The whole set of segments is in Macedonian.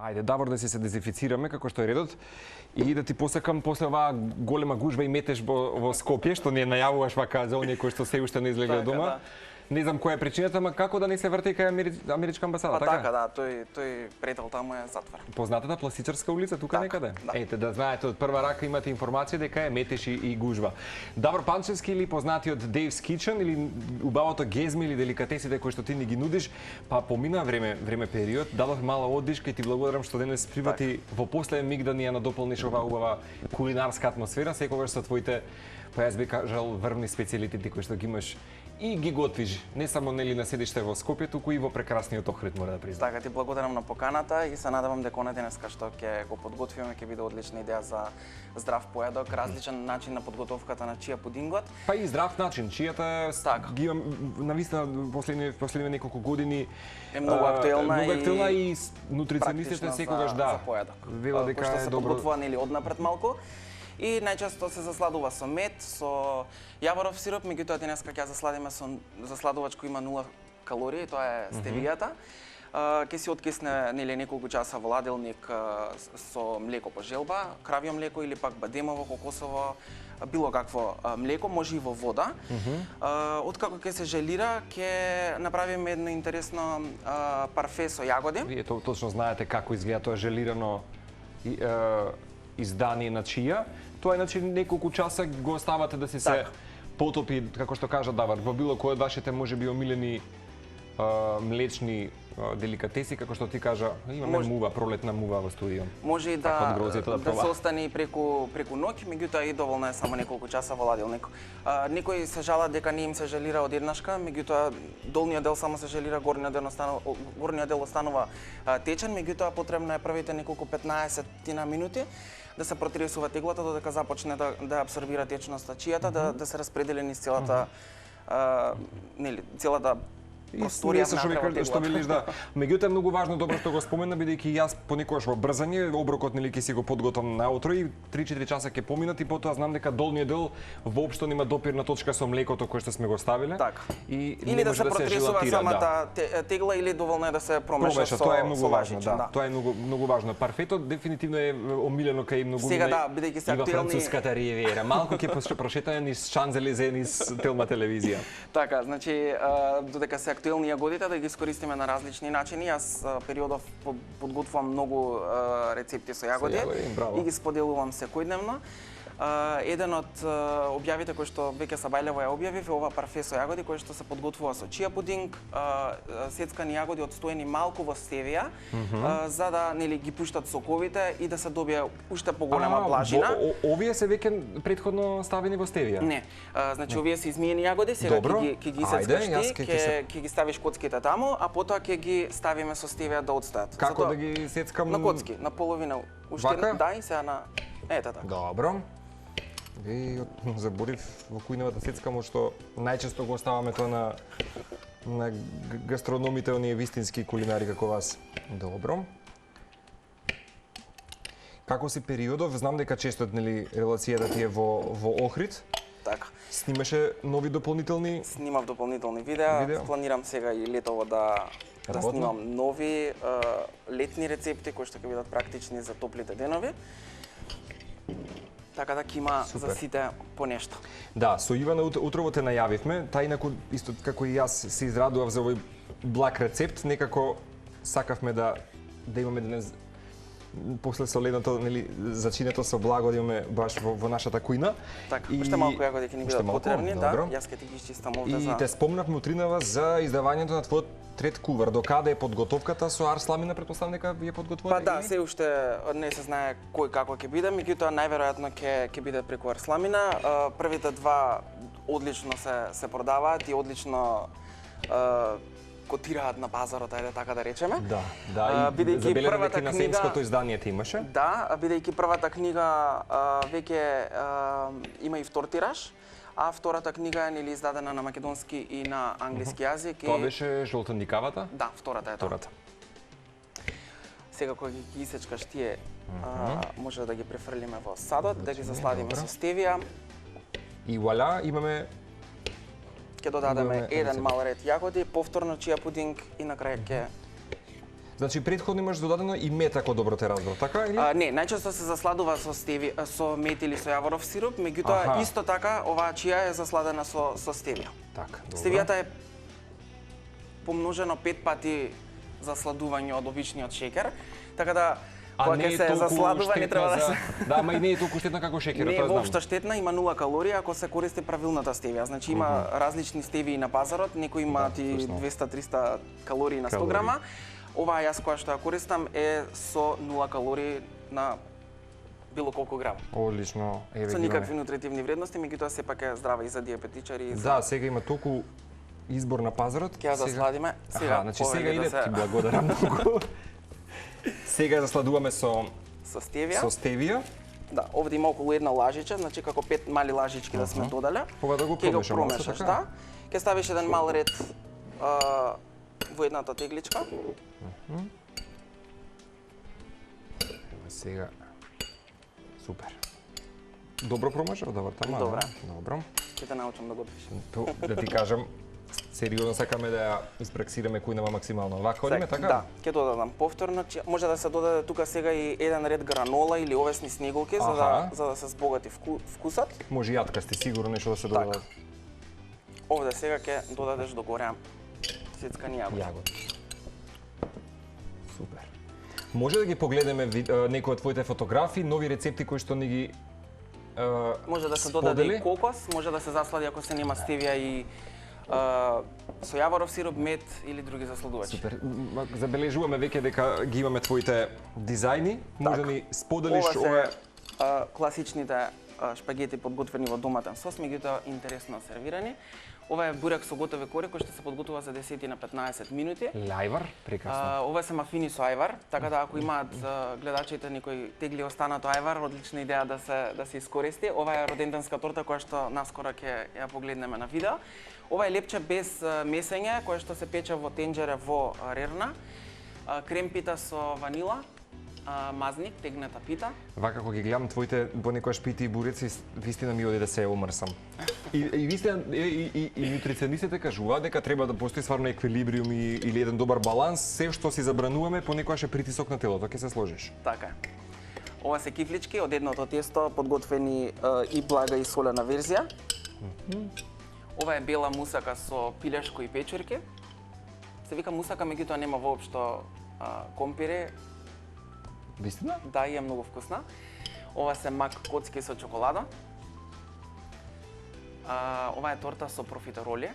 Ајде, Давор, да се дезинфицираме, како што е редот, и да ти посакам после оваа голема гужва и метеж во Скопје, што не најавуваш вака за оние кои што се уште не излегле дома. Не знам која е причината, ама како да не се врти кај Америчка амбасада, така? Така, да, тој претел таму е затворен. Познатата Пластичарска улица тука некаде? Да. Ете, да знаете, од прва рака имате информација дека е метеж и гужва. Давор Панчевски или познатиот Dave's Kitchen или убавото гезми или деликатесите кои што ти ни ги нудиш, па помина време период, дадов мала оддишка и ти благодарам што денес прифати во последен миг да ни ја надополниш оваа убава кулинарска атмосфера, секогаш со твоите, па јас би кажал, врвни специјалитети кои што ги имаш и ги готвиш, не само нели на седиште во Скопје, туку и во прекрасниот Охрид, мора да признам. Така, ти благодарам на поканата и се надевам дека денеска што ќе го подготвиме ќе биде одлична идеја за здрав поедок, различен начин на подготовката на чија пудингот. Па и здрав начин, чијата ги имам навистина последниве неколку години е многу актуелна и нутриционистите секогаш за поедок. Велат дека е се добро. Подготвува нели однапред малку. И најчесто се засладува со мед, со јаворов сироп, меѓутоа денеска ќе засладиме со засладувач кој има 0 калории, тоа е стевијата. Ќе си откисне нели неколку часа во ладилник со млеко по желба, кравје млеко или пак бадемово, кокосово, било какво млеко, може и во вода. Откако ќе се желира, ќе направиме едно интересно парфе со јагоди. Вие точно знаете како изгледа тоа желирано издание на чија. Тоа иначе неколку часа го оставате да се потопи, како што кажа Давар, во било кој од вашите можеби омилени млечни деликатеси, како што ти кажа, имаме мува, пролетна мува во студио. Може и да се остане и преку ноќ, меѓутоа и доволно е само неколку часа во ладилник. Некои се жалат дека не им се желира одеднашка, меѓутоа долниот дел само се желира, горниот дел останува течен, меѓутоа потребно е првите неколку 15 минути да се протресува теглата додека започне да абсорбира течноста чијата, да се распредели низ целата целата просторија на што велиш, да. Меѓутоа е многу важно, добро што го спомена, бидејќи јас понекогаш во брзање оброкот нели ќе си го подготвам наутро и 3-4 часа ќе поминат и потоа знам дека долниот дел воопшто нема допирна точка со млекото кое што сме го ставиле. Така. Или да се протресува самата тегла или доволно е да се промеша со тоа е многу важно, да. Тоа е многу важно. Парфето дефинитивно е омилено кај многу сега бидејќи се актуелни француската ривиера. Малку ќе прошетаме низ Шанзелизе, низ Телма телевизија. Така, значи додека се актуелни јагодите да ги искористиме на различни начини. Јас периодов подготвувам многу рецепти со јагоди и ги споделувам секојдневно. Еден од објавите кој што веќе Сабајлево ја објавив е ова парфе со јагоди кој што се подготвува со чија пудинг, сецкани јагоди отстоени малку во стевија, за да нели ги пуштат соковите и да се добие уште поголема плажина. Овие се веќе претходно ставени во стевија? Не. Значи овие се измиени јагоди, сега ќе ги сецкаш ти, ќе ги ставиш коцките таму, а потоа ќе ги ставиме со стевија да отстојат. Како да ги сецкам? На коцки, на половина. Уште да и сега на ета така. Добро. И заборив во кујнавата сецкамо што најчесто го оставаме тоа на гастрономите, оние вистински кулинари како вас. Добро. Како си периодов? Знам дека често нели релацијата ти е во Охрид. Така. Снимаше нови дополнителни? Снимав дополнителни видеа. Планирам сега и летово да снимам нови летни рецепти кои што ќе бидат практични за топлите денови. Така да ќе има за сите по нешто. Да, со Ивана утрово те најавивме, та инаку исто како и јас се израдував за овој благ рецепт, некако сакавме да имаме денес после соледното нели зачинето со благо да имаме баш во нашата кујна. Така, уште малку јагоди ќе ни бидат потребни, да, јас ќе ти ги изчистам овде за. И те спомнавме утринава за издавањето на твојот трет кувар. До каде е подготовката со арсламина, претпоставам дека вие подготвувате? Па да, се уште не се знае кој како ќе биде, меѓутоа најверојатно ќе биде преку арсламина. Првите два одлично се продаваат и одлично котираат на пазарот, ајде така да речеме. Да, и забележаме дека на семското издание ти имаше. Да, бидејќи првата книга веќе има и втор тираж, а втората книга е нели издадена на македонски и на англиски јазик. Тоа беше жолтоникавата? Да, втората е тоа. Сега кога ги исечкаш тие, може да ги префрлиме во садот, да ги засладиме со стевија. И вуаля, имаме ќе додадеме еден мал ред јагоди, повторно чија пудинг и на крај ќе Значи претходно имаш додадено и мед ако добро те разбрав, така или? Не, најчесто се засладува со мед или со јаворов сироп, меѓутоа исто така оваа чија е засладена со стевија. Така, добро. Стевијата е помножено 5 пати засладување од обичниот шеќер, така да кога ќе се засладува не треба да се Да, ама и не е толку штетна како шеќерот, не тоа е знам. воопшто штетна, има 0 калории ако се користи правилната стевија. Значи има различни стевии на пазарот, некои имаат и 200-300 калории на 100 грама. Оваа јас која што ја користам е со 0 калории на било колку грам. Одлично. Со никакви нутритивни вредности, меѓутоа сепак е здрава и за диабетичари и за... Да, сега има толку избор на пазарот. Ќе ја засладиме. Сега, значи сега иде, ти благодарам многу. Сега засладуваме со стевија. Со стевија. Да, овде има околу една лажичка, значи како 5 мали лажички да сме додале. Кога да го промешаш, да. Ќе ставиш еден мал ред во едната тегличка. Сега. Супер. Добро промешав, добро тама. Добро. Добро. Ќе те научам да готвиш. Да ти кажам, сериозно сакаме да ја испраксираме кујнава максимално. Вака одиме, така? Да, ќе додадам повторно. Може да се додаде тука сега и еден ред гранола или овесни снеголки за да се збогати вкусот. Може јатка сте сигурно нешто да се додаде. Овде сега ќе додадеш до горе сецкани јагоди. Супер. Може да ги погледнеме некои од твоите фотографии, нови рецепти кои што ни ги може да се додаде и кокос, може да се заслади ако се нема стевија и со јаворов сироп, мед или други засладувачи. Супер. Забележуваме веќе дека ги имаме твоите дизајни. Може да ни споделиш ова се класичните шпагети подготвени во доматен сос, меѓутоа интересно сервирани. Ова е бурек со готови кори кој што се подготвува за 10 на 15 минути. Лајвар, прекрасно. Ова се мафини со ајвар, така да ако имаат гледачите некој тегли останато ајвар, одлична идеја да се искористи. Ова е роденденска торта која што наскоро ќе ја погледнеме на видео. Ова е лепче без месење, кое што се пече во тенџере во рерна. Кремпита со ванила, мазник, тегната пита. Вака кога ги гледам твоите понекогаш пити и буреци, вистина ми оди да се омрсам. И вистина и нутриционистите кажуваат дека треба да постои стварно еквилибриум или еден добар баланс, се што си забрануваме понекогаш е притисок на телото, ќе се сложиш. Така е. Ова се кифлички од едното тесто, подготвени и блага и солена верзија. Ова е бела мусака со пилешко и печурки. Се вика мусака, меѓутоа нема воопшто компири. Вистина? Да, и е многу вкусна. Ова се мак коцки со чоколада. Ова е торта со профитероли.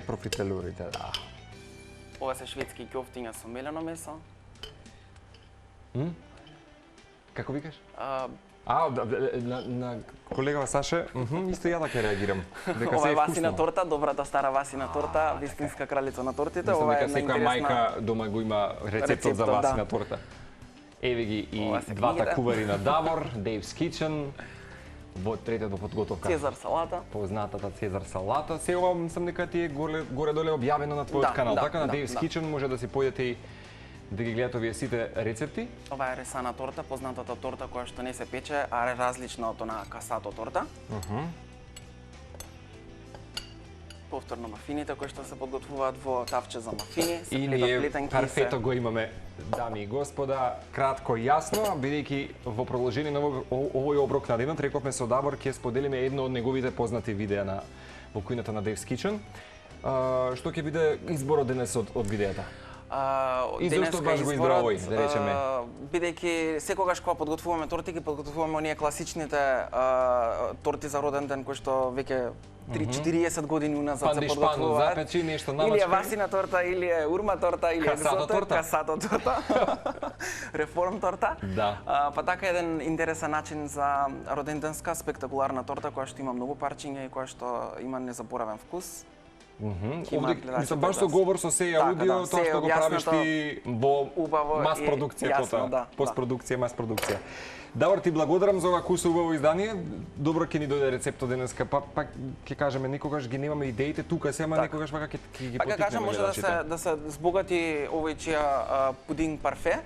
Профитеролите, да. Ова се шведски ќофтиња со мелено месо. Како викаш? На колегава Саше, исто ја да ќе реагирам. Ова е Васина торта, добрата стара Васина торта, вистинска кралица на тортите. Ова е секоја мајка дома го има рецептот за Васина торта. Еве ги и двата кувари на Давор, Dave's Kitchen. Во третото подготовка. Цезар салата. Познатата Цезар салата. Се ова сам дека ти е горе-доле објавено на твојот канал, така на Dave's Kitchen може да си појдете и да ги гледате овие сите рецепти. Ова е ресана торта, познатата торта која што не се пече, а е различна од онаа касато торта. Повторно мафините кои што се подготвуваат во тафче за мафини. И ние парфето го имаме, дами и господа, кратко и јасно, бидејќи во продолжение на овој оброк на денот, рековме со Давор ќе споделиме едно од неговите познати видеа во кујната на Dave's Kitchen. Што ќе биде изборот денес од видеата? И зашто баш го избра овој, да речеме? Бидејќи секогаш кога подготвуваме торти, ги подготвуваме оние класичните торти за роден ден кои што веќе 30-40 години уназад се подготвуваат. Запечи нешто намачка. Или е Васина торта, или е Урма торта, или е Касато торта. Реформ торта. Да. Па така еден интересен начин за роденденска спектакуларна торта која што има многу парчиња и која што има незаборавен вкус. Мислам, баш со говор со сеја аудио, тоа што го правиш ти во мас продукција, постпродукција, мас продукција. Давор, ти благодарам за ова куса убаво издание. Добро ќе ни дојде рецептот денеска. Па ќе кажеме, некогаш ги немаме идеите тука, ама некогаш вака ќе ги потикнеме. Па кажам, може да се збогати овој чија пудинг парфе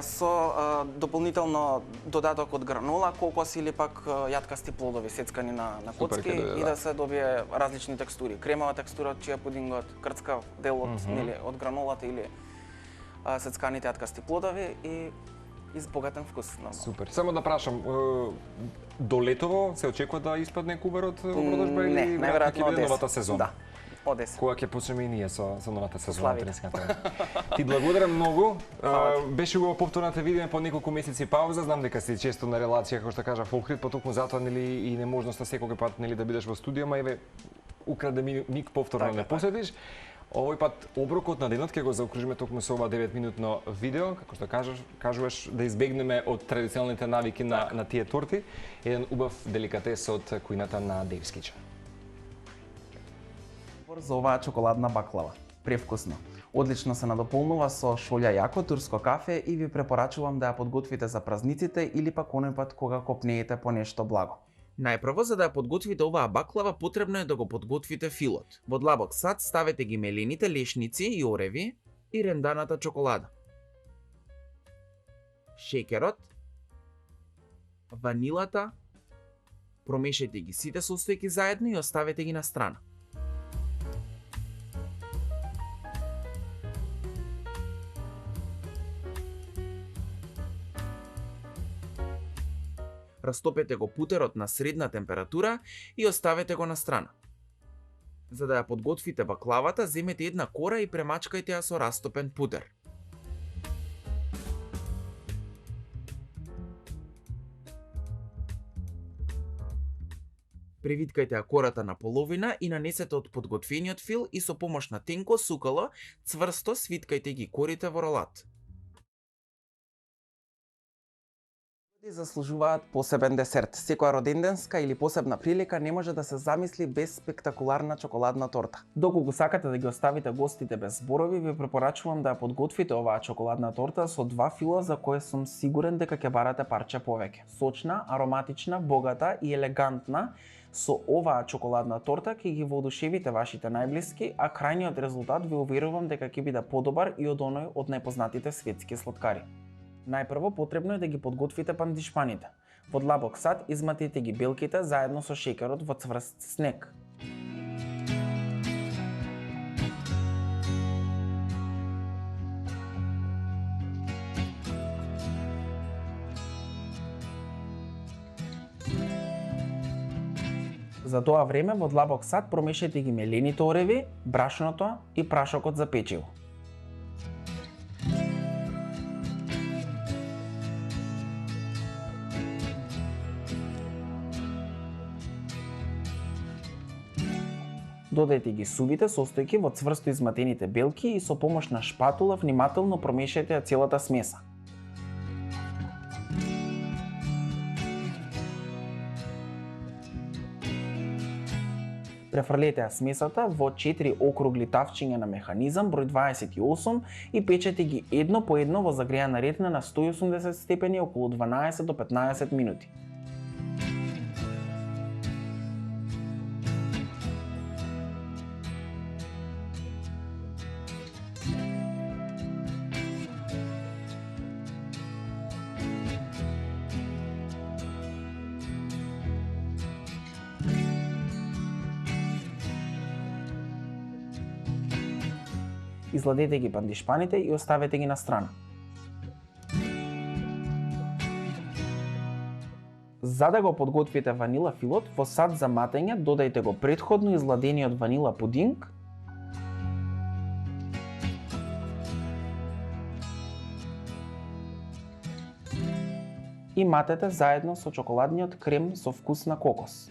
со дополнително додаток од гранола, кокос или пак јаткасти плодови сецкани на коцки и да се добие различни текстури. Кремова текстура од чија пудингот, крцкав дел од нели од гранолата или сецканите аткасти плодови и избогатен вкус. Нормално. Супер. Само да прашам, до летово се очекува да испадне куверот во продажба или Не, веројатно најверојатно ќе биде од новата сезона? Да, од есен. Кога ќе почнеме и ние со новата сезона? славите. Ти благодарам многу. Беше убаво повторно да те видиме по неколку месеци пауза. Знам дека си често на релација, како што кажа Фолкрит, потокму затоа нели и неможноста секој пат нели да бидеш во студио, ма еве украде миг повторно Така, не посетиш. Овој пат оброкот на денот ќе го заокружиме токму со ова 9-минутно видео, како што кажуваш да избегнеме од традиционалните навики на тие торти, еден убав деликатес од кујната на Dave's Kitchen. За оваа чоколадна баклава. Превкусно. Одлично се надополнува со шолја јако турско кафе и ви препорачувам да ја подготвите за празниците или пак оној пат кога копнеете по нешто благо. Најпрво, за да ја подготвите оваа баклава, потребно е да го подготвите филот. Во длабок сад ставете ги мелените лешници и ореви и ренданата чоколада. Шеќерот, ванилата, промешајте ги сите состојки заедно и оставете ги на страна. Растопете го путерот на средна температура и оставете го на страна. За да ја подготвите баклавата, земете една кора и премачкајте ја со растопен путер. Превиткајте ја кората на половина и нанесете од подготвениот фил и со помош на тенко сукало цврсто свиткајте ги корите во ролат. Заслужуваат посебен десерт. Секоја роденденска или посебна прилика не може да се замисли без спектакуларна чоколадна торта. Доколку сакате да ги оставите гостите без зборови, ви препорачувам да ја подготвите оваа чоколадна торта со 2 фила за кои сум сигурен дека ќе барате парче повеќе. Сочна, ароматична, богата и елегантна, со оваа чоколадна торта ќе ги воодушевите вашите најблиски, а крајниот резултат ви уверувам дека ќе биде подобар и од оној од најпознатите светски сладкари. Најпрво потребно е да ги подготвите пандишпаните. Во длабок сад изматите ги белките заедно со шеќерот во цврст снег. За тоа време во длабок сад промешајте ги мелените ореви, брашното и прашокот за печиво. Додајте ги сувите состојки во цврсто изматените белки и со помош на шпатула внимателно промешајте ја целата смеса. Префрлете ја смесата во 4 округли тавчиња на механизам број 28 и печете ги едно по едно во загреана ретна на 180 степени околу 12 до 15 минути. Изладете ги пандишпаните и оставете ги на страна. За да го подготвите ванила филот, во сад за матење додајте го претходно изладениот ванила пудинг, и матете заедно со чоколадниот крем со вкус на кокос.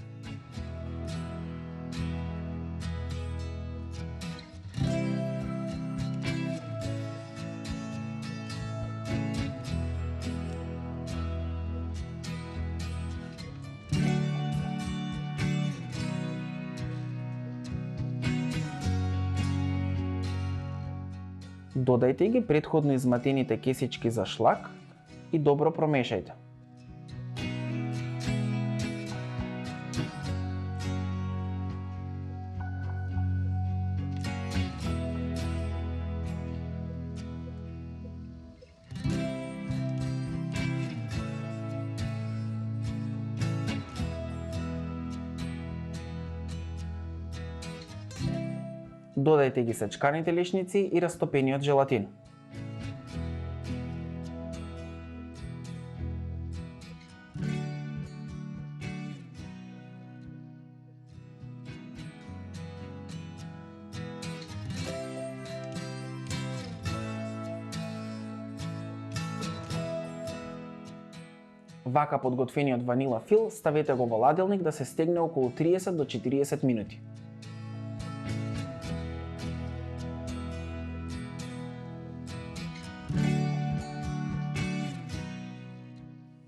Додајте ги претходно изматените кесички за шлак и добро промешајте. Додајте ги сечканите лешници и растопениот желатин. Вака подготвениот ванила фил ставете го во ладилник да се стегне околу 30 до 40 минути.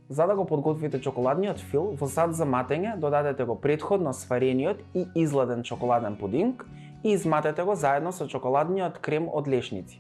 За да го подготвите чоколадниот фил, во сад за матење додадете го претходно сварениот и изладен чоколаден пудинг и изматете го заедно со чоколадниот крем од лешници.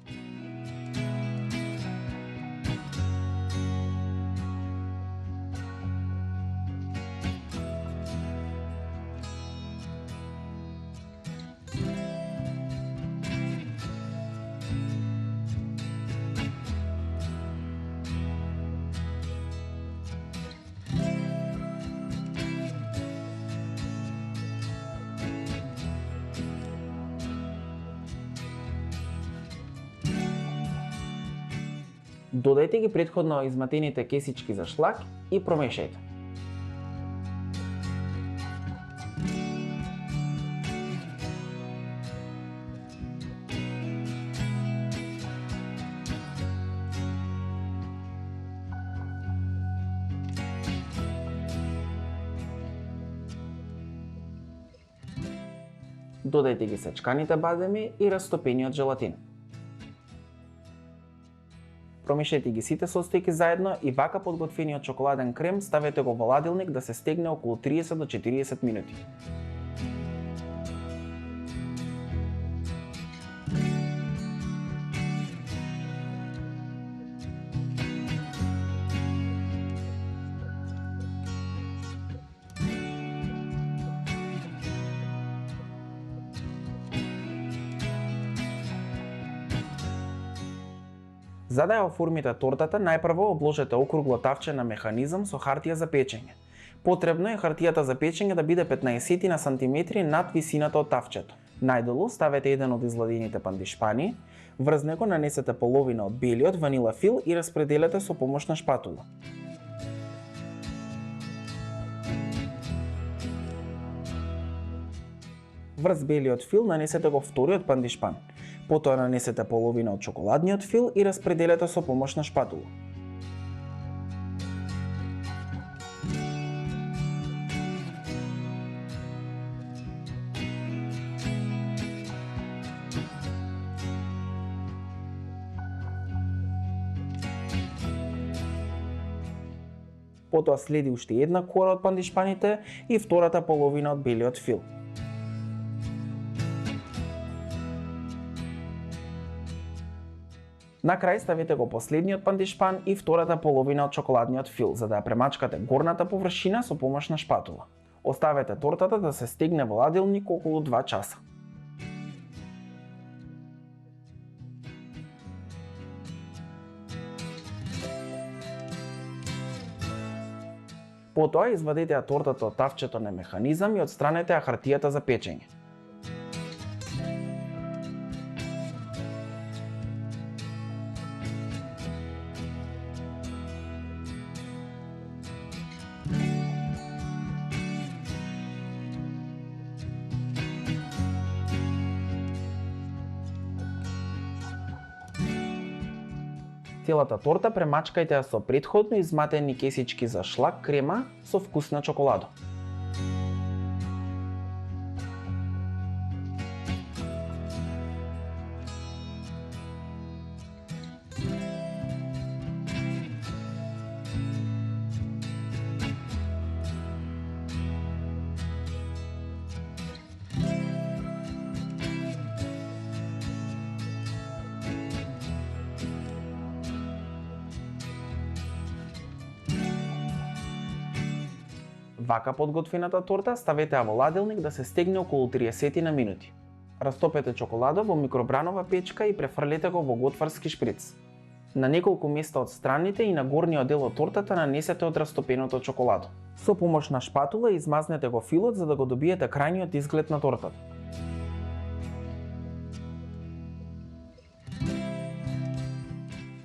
Додајте ги претходно изматените кесички за шлак и промешајте. Додајте ги сечканите бадеми и растопениот желатин. Промешајте ги сите состојки заедно и вака подготвениот чоколаден крем ставете го во ладилник да се стегне околу 30 до 40 минути. За да ја оформите тортата, најпрво обложете округло тавче на механизам со хартија за печење. Потребно е хартијата за печење да биде 15 на сантиметри над висината од тавчето. Најдолу ставете еден од изладените пандишпани, врз него нанесете половина од белиот ванила фил и распределете со помош на шпатула. Врз белиот фил нанесете го вториот пандишпан. Потоа нанесете половина од чоколадниот фил и распределете со помош на шпатула. Потоа следи уште една кора од пандишпаните и втората половина од белиот фил. На крај ставете го последниот пандишпан и втората половина од чоколадниот фил, за да ја премачкате горната површина со помош на шпатула. Оставете тортата да се стегне во ладилник околу 2 часа. Потоа извадете ја тортата од тавчето на механизам и отстранете ја хартијата за печење. Целата торта премачкајте ја со претходно изматени кесички за шлак крема со вкус на чоколадо. Вака подготвената торта ставете ја во ладилник да се стегне околу 30 на минути. Растопете чоколадо во микробранова печка и префрлете го во готварски шприц. На неколку места од страните и на горниот дел од тортата нанесете од растопеното чоколадо. Со помош на шпатула измазнете го филот за да го добиете крајниот изглед на тортата.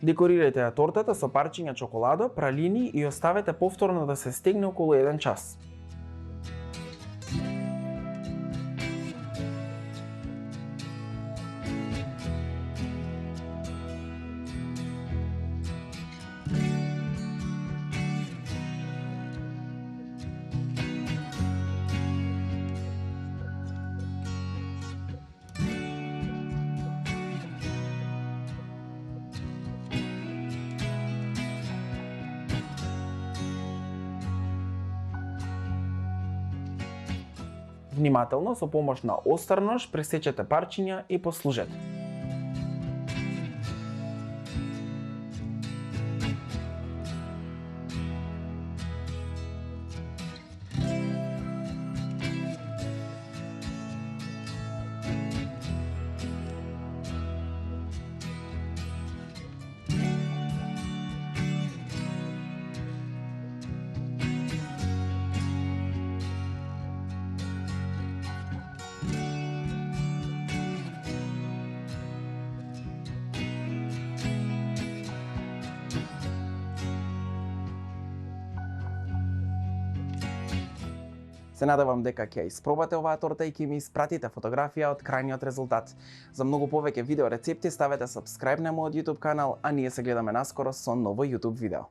Декорирајте ја тортата со парчиња чоколадо, пралини и оставете повторно да се стегне околу 1 час. Внимателно, со помош на остар нож, пресечете парчиња и послужете. Се надевам дека ќе испробате оваа торта и ќе ми испратите фотографија од крајниот резултат. За многу повеќе видео рецепти ставете subscribe на мојот YouTube канал, а ние се гледаме наскоро со ново YouTube видео.